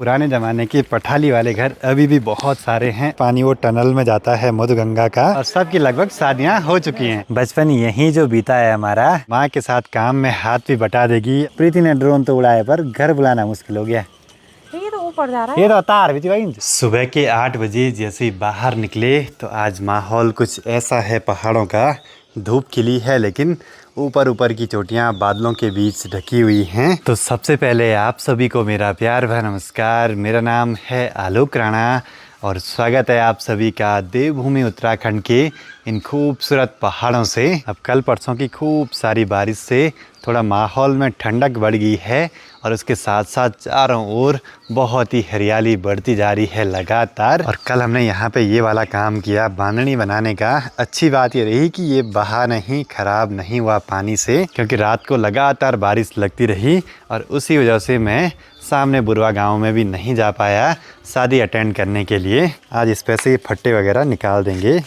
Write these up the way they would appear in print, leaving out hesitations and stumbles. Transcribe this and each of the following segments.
पुराने ज़माने के पठाली वाले घर अभी भी बहुत सारे हैं। पानी वो टनल में जाता है मधुगंगा का, और सबकी लगभग शादियां हो चुकी हैं। बचपन यही जो बीता है हमारा, माँ के साथ काम में हाथ भी बटा देगी। प्रीति ने ड्रोन तो उड़ाया पर घर बुलाना मुश्किल हो गया। ये तो ऊपर जा रहा है। ये तो तार भी थी भाई। सुबह के 8 बजे जैसे ही बाहर निकले तो आज माहौल कुछ ऐसा है पहाड़ों का। धूप खिली है लेकिन ऊपर ऊपर की चोटियां बादलों के बीच ढकी हुई हैं। तो सबसे पहले आप सभी को मेरा प्यार भरा नमस्कार। मेरा नाम है आलोक राणा और स्वागत है आप सभी का देवभूमि उत्तराखंड के इन खूबसूरत पहाड़ों से। अब कल परसों की खूब सारी बारिश से थोड़ा माहौल में ठंडक बढ़ गई है और उसके साथ साथ चारों ओर बहुत ही हरियाली बढ़ती जा रही है लगातार। और कल हमने यहाँ पे ये वाला काम किया बांधनी बनाने का। अच्छी बात ये रही कि ये बहा नहीं, खराब नहीं हुआ पानी से, क्योंकि रात को लगातार बारिश लगती रही और उसी वजह से मैं सामने बुरवा गांव में भी नहीं जा पाया शादी अटेंड करने के लिए। आज इस पे से ये फट्टे वगैरह निकाल देंगे।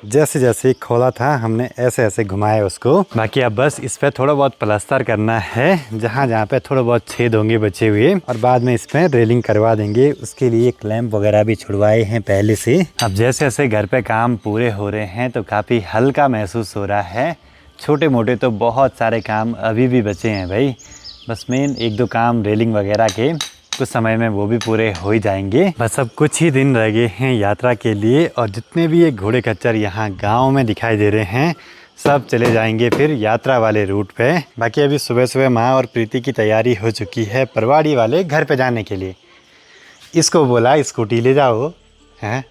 जैसे जैसे खोला था हमने ऐसे ऐसे घुमाए उसको। बाकी अब बस इस पे थोड़ा बहुत प्लास्टर करना है, जहाँ जहाँ पे थोड़ा बहुत छेद होंगे बचे हुए, और बाद में इसमें रेलिंग करवा देंगे। उसके लिए क्लैंप वगैरह भी छुड़वाए हैं पहले से। अब जैसे जैसे घर पे काम पूरे हो रहे हैं तो काफ़ी हल्का महसूस हो रहा है। छोटे मोटे तो बहुत सारे काम अभी भी बचे हैं भाई। बस मेन एक दो काम रेलिंग वगैरह के कुछ समय में वो भी पूरे हो ही जाएंगे। बस अब कुछ ही दिन रह गए हैं यात्रा के लिए, और जितने भी ये घोड़े खच्चर यहाँ गांव में दिखाई दे रहे हैं सब चले जाएंगे फिर यात्रा वाले रूट पे। बाकी अभी सुबह सुबह माँ और प्रीति की तैयारी हो चुकी है परवाड़ी वाले घर पे जाने के लिए। इसको बोला स्कूटी ले जाओ, हैं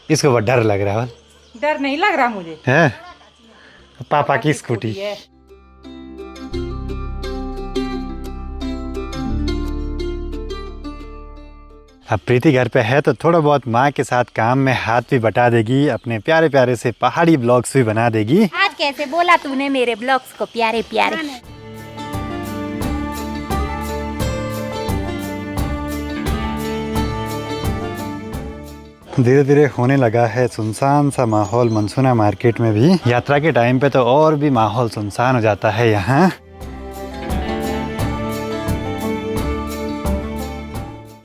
इसको बहुत डर लग रहा है। डर नहीं लग रहा मुझे, है पापा की स्कूटी। है। अब प्रीति घर पे है तो थोड़ा बहुत माँ के साथ काम में हाथ भी बटा देगी। अपने प्यारे प्यारे से पहाड़ी ब्लॉग्स भी बना देगी। आज कैसे बोला तूने मेरे ब्लॉग्स को प्यारे प्यारे। धीरे धीरे होने लगा है सुनसान सा माहौल मनसूना मार्केट में भी। यात्रा के टाइम पे तो और भी माहौल सुनसान हो जाता है यहाँ।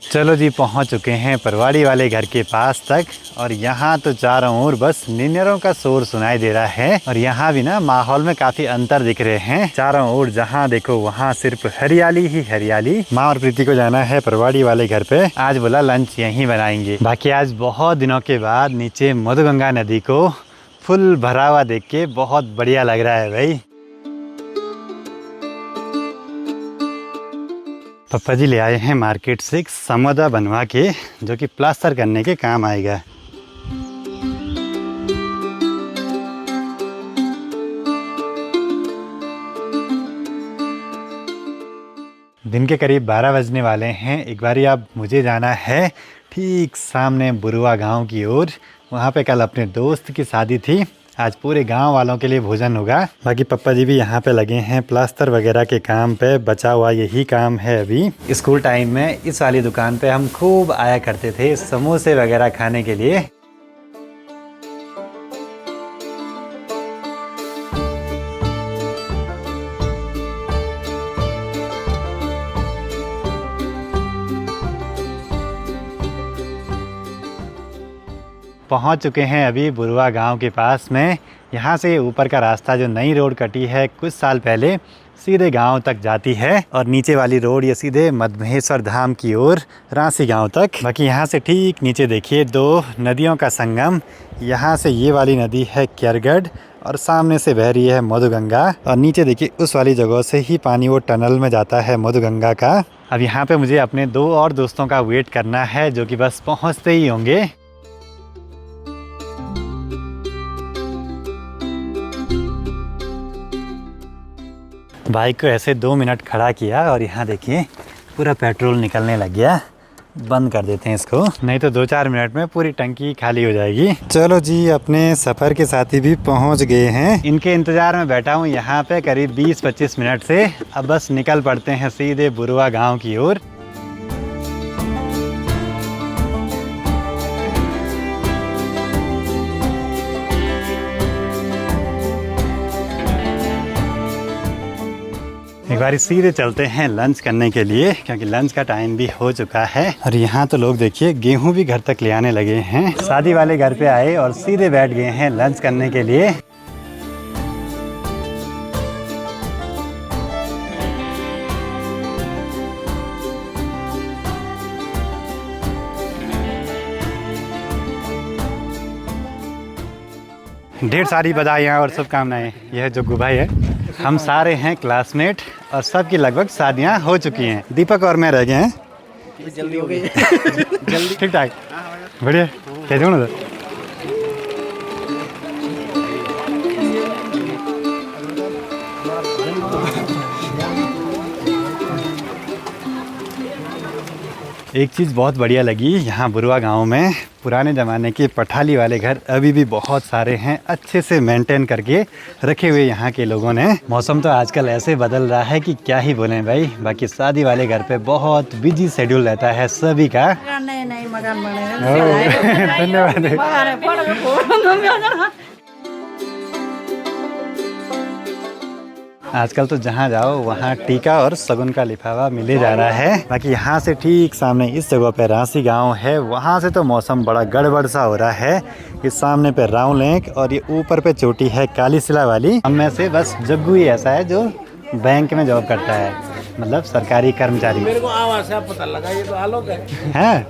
चलो जी, पहुँच चुके हैं परवाड़ी वाले घर के पास तक, और यहाँ तो चारों ओर बस निन्नरों का शोर सुनाई दे रहा है। और यहाँ भी ना माहौल में काफी अंतर दिख रहे हैं। चारों ओर जहाँ देखो वहाँ सिर्फ हरियाली ही हरियाली। माँ और प्रीति को जाना है परवाड़ी वाले घर पे। आज बोला लंच यहीं बनाएंगे। बाकी आज बहुत दिनों के बाद नीचे मधुगंगा नदी को फुल भरा हुआ देख के बहुत बढ़िया लग रहा है भाई। पापा जी ले आए हैं मार्केट से एक समोदा बनवा के, जो कि प्लास्टर करने के काम आएगा। दिन के करीब 12 बजने वाले हैं। एक बारी अब मुझे जाना है ठीक सामने बुरवा गांव की ओर। वहाँ पे कल अपने दोस्त की शादी थी। आज पूरे गांव वालों के लिए भोजन होगा। बाकी पप्पा जी भी यहाँ पे लगे हैं प्लास्टर वगैरह के काम पे। बचा हुआ यही काम है अभी। स्कूल टाइम में इस वाली दुकान पे हम खूब आया करते थे समोसे वगैरह खाने के लिए। पहुंच चुके हैं अभी बुरवा गांव के पास में। यहाँ से ऊपर का रास्ता जो नई रोड कटी है कुछ साल पहले, सीधे गांव तक जाती है, और नीचे वाली रोड ये सीधे मधमहेश्वर धाम की ओर रांसी गांव तक। बाकी यहाँ से ठीक नीचे देखिए दो नदियों का संगम। यहाँ से ये वाली नदी है क्यरगढ़ और सामने से बह रही है मधुगंगा, और नीचे देखिए उस वाली जगह से ही पानी वो टनल में जाता है मधुगंगा का। अब यहाँ पे मुझे अपने दो और दोस्तों का वेट करना है जो कि बस पहुँचते ही होंगे। बाइक को ऐसे 2 मिनट खड़ा किया और यहाँ देखिए पूरा पेट्रोल निकलने लग गया। बंद कर देते हैं इसको, नहीं तो 2-4 मिनट में पूरी टंकी खाली हो जाएगी। चलो जी, अपने सफ़र के साथी भी पहुँच गए हैं। इनके इंतज़ार में बैठा हूँ यहाँ पे करीब 20-25 मिनट से। अब बस निकल पड़ते हैं सीधे बुरवा गाँव की ओर। एक बार सीधे चलते हैं लंच करने के लिए, क्योंकि लंच का टाइम भी हो चुका है। और यहाँ तो लोग देखिए गेहूं भी घर तक ले आने लगे हैं। शादी वाले घर पे आए और सीधे बैठ गए हैं लंच करने के लिए। ढेर सारी बधाइयाँ और शुभकामनाएं। यह जो भाई है, हम सारे हैं क्लासमेट और सबकी लगभग शादियाँ हो चुकी हैं। दीपक और मैं रह गए हैं। जल्दी हो गई। जल्दी ठीक ठाक, बढ़िया। कैसे हो ना? एक चीज़ बहुत बढ़िया लगी यहाँ बुरुआ गांव में, पुराने ज़माने के पठाली वाले घर अभी भी बहुत सारे हैं, अच्छे से मेंटेन करके रखे हुए यहाँ के लोगों ने। मौसम तो आजकल ऐसे बदल रहा है कि क्या ही बोलें भाई। बाकी शादी वाले घर पे बहुत बिजी शेड्यूल रहता है सभी का। नए मकान बने। धन्यवाद। आजकल तो जहाँ जाओ वहाँ टीका और सगुन का लिफाफा मिले जा रहा है। बाकी यहाँ से ठीक सामने इस जगह पे रांसी गांव है, वहाँ से तो मौसम बड़ा गड़बड़ सा हो रहा है। इस सामने पे राव लेक और ये ऊपर पे चोटी है काली सिला वाली। हम में से बस जग्गू ही ऐसा है जो बैंक में जॉब करता है, मतलब सरकारी कर्मचारी। मेरे को आवाज से पता लगा ये तो आलोक है। हैं?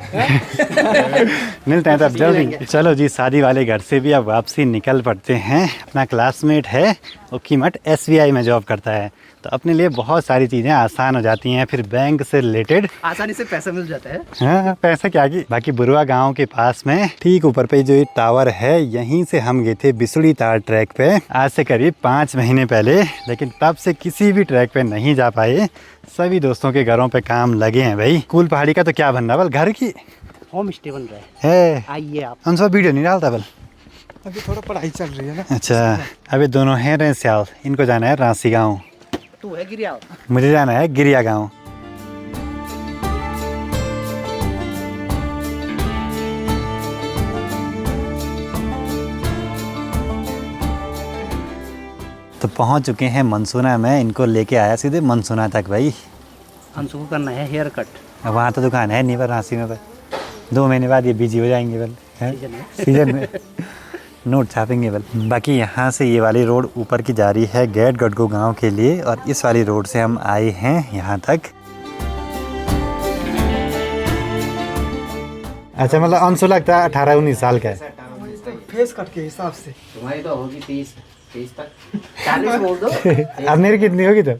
मिलते हैं तब जल्दी। चलो जी, शादी वाले घर से भी अब वापसी निकल पड़ते हैं। अपना क्लासमेट है, उकीमठ SBI में जॉब करता है, तो अपने लिए बहुत सारी चीज़ें आसान हो जाती हैं। फिर बैंक से रिलेटेड आसानी से पैसा मिल जाता है। हाँ, पैसा क्या की। बाकी बुरुआ गांव के पास में ठीक ऊपर पे जो ये टावर है, यहीं से हम गए थे बिसुड़ी तार ट्रैक पे आज से करीब 5 महीने पहले। लेकिन तब से किसी भी ट्रैक पे नहीं जा पाए, सभी दोस्तों के घरों पे काम लगे हैं भाई। कूल पहाड़ी का तो क्या बन रहा है, बल घर की होम स्टे बन रहा है। आइए आप। हम सब वीडियो नहीं डालता बल, अभी थोड़ा पढ़ाई चल रही है ना। अच्छा, अभी दोनों हैं रेस्याल, इनको जाना है रांसी गाँव, तू है गिरिया। मुझे जाना है गिरिया गाँव। तो पहुंच चुके हैं मनसूना में, इनको लेके आया सीधे मनसूना तक भाई। अंशु को करना है हेयर कट। अब वहाँ तो दुकान है नहीं पर रांसी में, पर 2 महीने बाद ये बिजी हो जाएंगे बल, सीजन में नोट छापेंगे बल। बाकी यहाँ से ये वाली रोड ऊपर की जा रही है गेट गढ़गो गांव के लिए, और इस वाली रोड से हम आए हैं यहाँ तक। अच्छा, मतलब अंशु लगता है 18-19 साल का है फेस कट के हिसाब से। तुम्हारी तो होगी 30 तक। 40 बोल दो। अब मेरी कितनी होगी तो?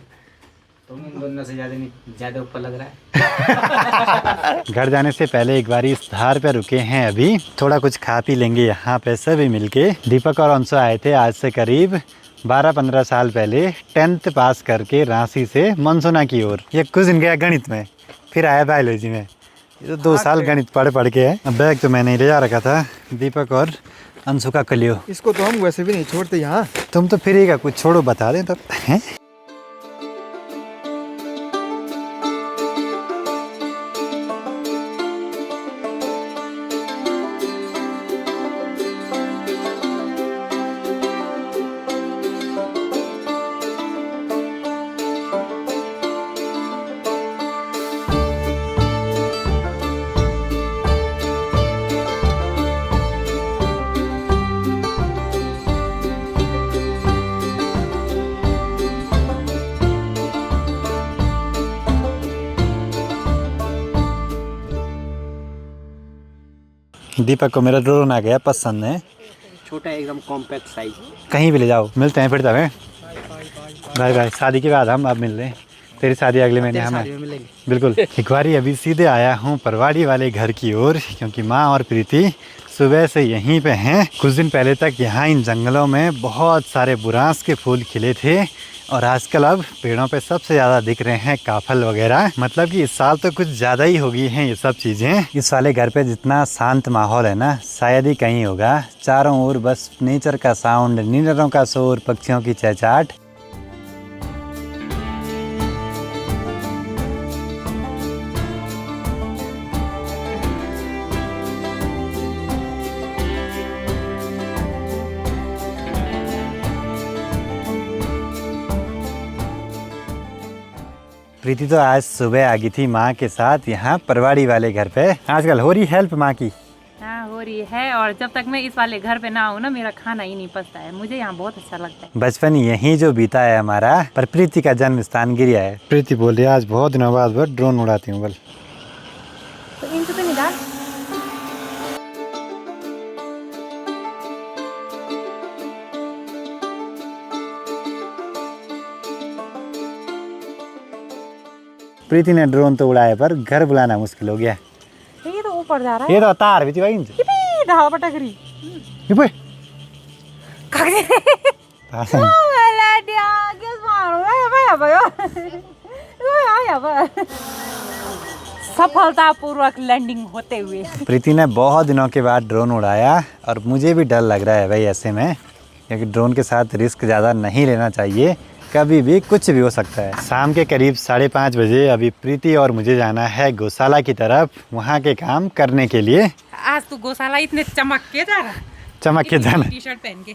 तुम दोनों से ज्यादा ऊपर लग रहा है। घर जाने से पहले एक बार इस धार पे रुके हैं, अभी थोड़ा कुछ खा पी लेंगे यहाँ पे सभी मिलके। दीपक और अंशु आए थे आज से करीब 12-15 साल पहले 10th पास करके रांसी से मनसूना की ओर। ये कुछ दिन गया गणित में, फिर आया बायोलॉजी में। ये तो 2 साल गणित पढ़ के है। बैग तो मैंने ले जा रखा था, दीपक और अंशु का कलियो। इसको तो हम वैसे भी नहीं छोड़ते यहाँ। तुम तो फ्री का कुछ छोड़ो, बता दें तब हैं। दीपक को मेरा ड्रोन आ गया पसंद है, छोटा एकदम कॉम्पैक्ट साइज। कहीं भी ले जाओ। मिलते हैं फिर तब। Bye bye. शादी के बाद हम अब मिल रहे हैं, तेरी शादी अगले महीने हमें मिलेंगे। बिल्कुल। एक बारी अभी सीधे आया हूँ परवाड़ी वाले घर की ओर, क्योंकि माँ और प्रीति सुबह से यहीं पे हैं। कुछ दिन पहले तक यहाँ इन जंगलों में बहुत सारे बुरांस के फूल खिले थे, और आजकल अब पेड़ों पे सबसे ज़्यादा दिख रहे हैं काफल वगैरह। मतलब कि इस साल तो कुछ ज़्यादा ही हो गई हैं ये सब चीज़ें। इस वाले घर पे जितना शांत माहौल है ना, शायद ही कहीं होगा। चारों ओर बस नेचर का साउंड, नीलरों का शोर, पक्षियों की चहचहाट। प्रीति तो आज सुबह आ गई थी माँ के साथ यहाँ परवाड़ी वाले घर पे। आजकल हो रही हेल्प माँ की? हाँ हो रही है, और जब तक मैं इस वाले घर पे ना आऊँ ना मेरा खाना ही नहीं पचता है। मुझे यहाँ बहुत अच्छा लगता है। बचपन यहीं जो बीता है हमारा, पर प्रीति का जन्म स्थान गिरिया है। प्रीति बोल रही है आज बहुत दिनों बाद वो ड्रोन उड़ाती हूँ। बोल तो इनको तो नहीं डाल। प्रीति ने ड्रोन तो उड़ाया पर घर बुलाना मुश्किल हो गया। ये तो ऊपर जा रहा है। ये तो तार भी थी भाई इनसे। ये ढाल पटक रही। ये पे सफलता पूर्वक लैंडिंग होते हुए। प्रीति ने बहुत दिनों के बाद ड्रोन उड़ाया और मुझे भी डर लग रहा है भाई ऐसे में, क्योंकि ड्रोन के साथ रिस्क ज़्यादा नहीं लेना चाहिए, कभी भी कुछ भी हो सकता है। शाम के करीब 5:30 बजे अभी प्रीति और मुझे जाना है गौशाला की तरफ, वहाँ के काम करने के लिए। आज तो गौशाला इतने चमक के जा रहा। चमक के जाना। टी शर्ट पहन के।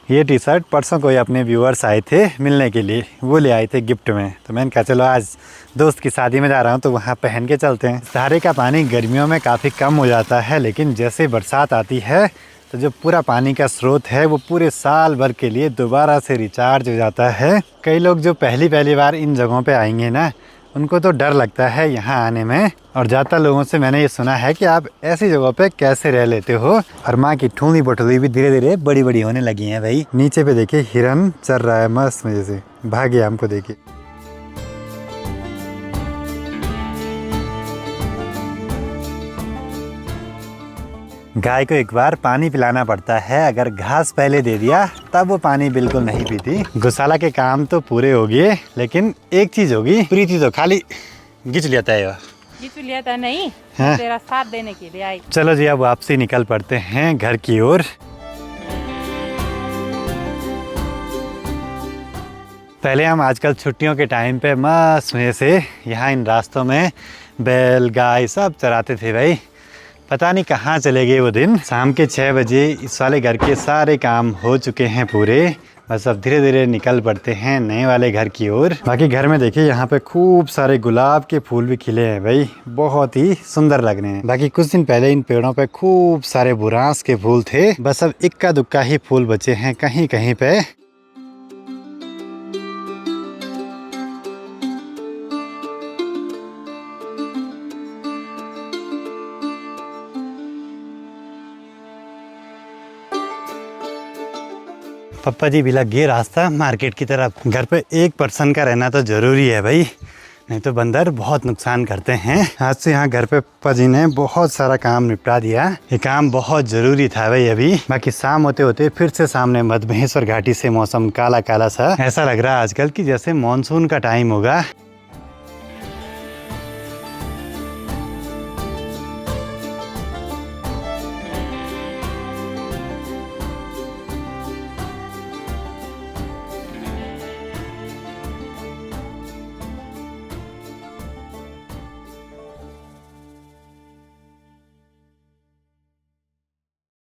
ये टी शर्ट परसों कोई अपने व्यूअर्स आए थे मिलने के लिए, वो ले आए थे गिफ्ट में, तो मैंने कहा चलो आज दोस्त की शादी में जा रहा हूँ तो वहाँ पहन के चलते हैं। धारे का पानी गर्मियों में काफ़ी कम हो जाता है, लेकिन जैसे बरसात आती है तो जो पूरा पानी का स्रोत है वो पूरे साल भर के लिए दोबारा से रिचार्ज हो जाता है। कई लोग जो पहली बार इन जगहों पे आएंगे ना, उनको तो डर लगता है यहाँ आने में, और ज़्यादातर लोगों से मैंने ये सुना है कि आप ऐसी जगहों पे कैसे रह लेते हो। और माँ की ठूली बटोली भी धीरे धीरे बड़ी बड़ी होने लगी हैं भाई। नीचे पे देखिए हिरन चल रहा है मस्त मजे से, भागे हमको देखिए। गाय को एक बार पानी पिलाना पड़ता है, अगर घास पहले दे दिया तब वो पानी बिल्कुल नहीं पीती। गौशाला के काम तो पूरे हो गए, लेकिन एक चीज होगी, प्रीति तो खाली घिच लेता है। खींच लिया था नहीं, हाँ? तेरा साथ देने के लिए आई। चलो जी अब वापसी निकल पड़ते हैं घर की ओर। पहले हम आजकल छुट्टियों के टाइम पे मस्त मजे से यहाँ इन रास्तों में बैल गाय सब चराते थे भाई। पता नहीं कहाँ चले गए वो दिन। शाम के 6 बजे इस वाले घर के सारे काम हो चुके हैं पूरे, बस अब धीरे धीरे निकल पड़ते हैं नए वाले घर की ओर। बाकी घर में देखिए यहाँ पे खूब सारे गुलाब के फूल भी खिले हैं भाई, बहुत ही सुंदर लग रहे हैं। बाकी कुछ दिन पहले इन पेड़ों पे खूब सारे बुरांस के फूल थे, बस अब इक्का दुक्का ही फूल बचे हैं कहीं कहीं पे। पप्पा जी भी लग गए रास्ता मार्केट की तरफ। घर पे एक पर्सन का रहना तो ज़रूरी है भाई, नहीं तो बंदर बहुत नुकसान करते हैं। आज से यहाँ घर पे पप्पा जी ने बहुत सारा काम निपटा दिया, ये काम बहुत ज़रूरी था भाई अभी। बाकी शाम होते होते फिर से सामने मधमहेश्वर घाटी से मौसम काला काला सा, ऐसा लग रहा है आजकल कि जैसे मानसून का टाइम होगा।